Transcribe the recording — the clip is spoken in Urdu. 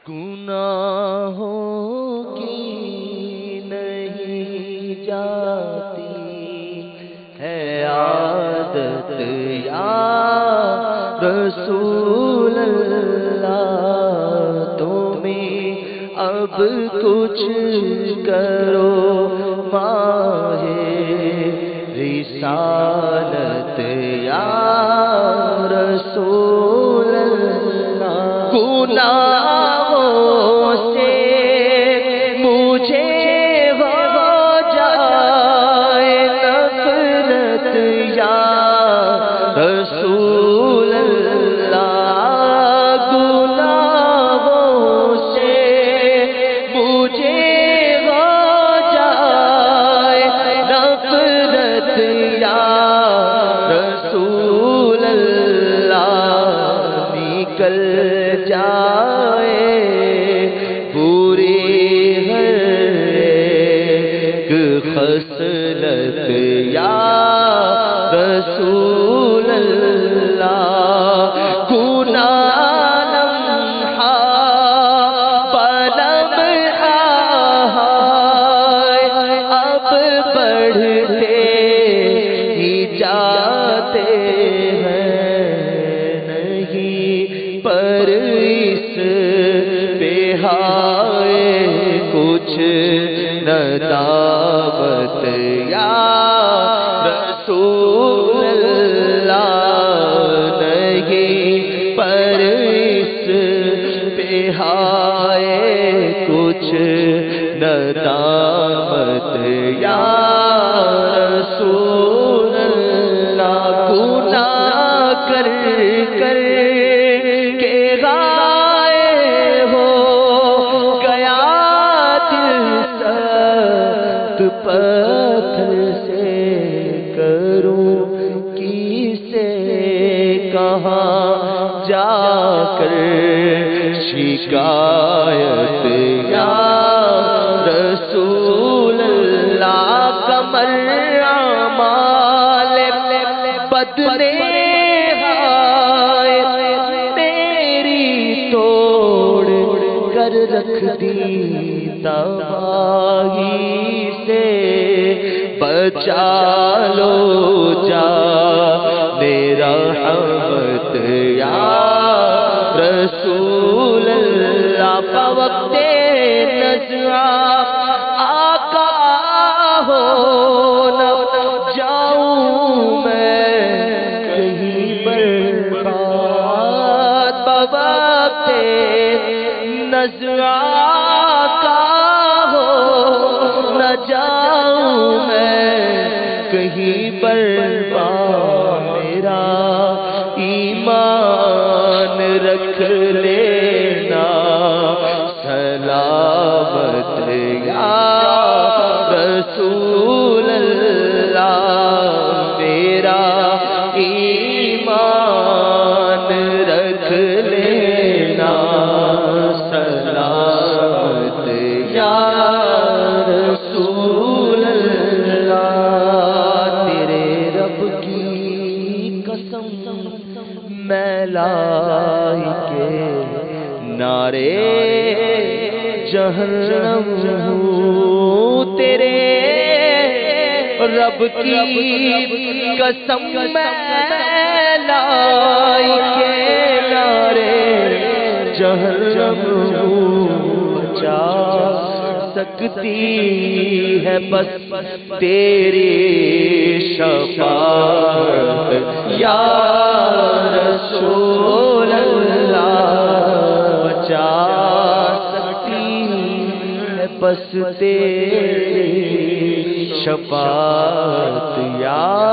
گناہوں کی نہیں جاتی ہے عادت یا رسول اللہ، تمہیں اب کچھ کرو ماہ رسالت یا رسول اللہ، گناہوں سے مجھے ہو جائے نفرت یا رسول اللہ، گناہوں سے مجھے ہو جائے نفرت یا رسول اللہ، نکل جائے بری ہر ایک خصلت یا رسول اللہ، گناہ لمحہ بلمحہ اب بڑھتے ہی جاتے ہیں، نہیں پر اس پہ ہائے کچھ ندامت یا رسول اللہ، نہیں پر اس پہ ہائے کچھ ندامت یا رسول اللہ، گناہ کر کر کے غائب ہو گیا دل سخت پتھر سے، کروں کسے کہاں جا کر شکایت یا رسول اللہ، کمر اعمال بد نے میری توڑ کر رکھ دی تباہی سے، بچا لو جا میرا رحمت یا رسول اللہ، بوقت نزع آقا ہو نہ جاؤں میں کہیں برباد، بوقت نزع آقا ہو نہ جاؤں میں کہیں برباد، میرا ایمان رکھ لینا سلامت یا رسول اللہ، میرا ایمان رکھ لینا سلامت یا رسول اللہ، تیرے رب کی قسم میں لائی کے نعرے جہنم ہوں، تیرے رب کی قسم میں لائی کے نعرے جہنم ہوں، بچا سکتی ہے بس تیری شفاعت یا رسول اللہ، بچا سکتی ہے بس تیری شفاعت یا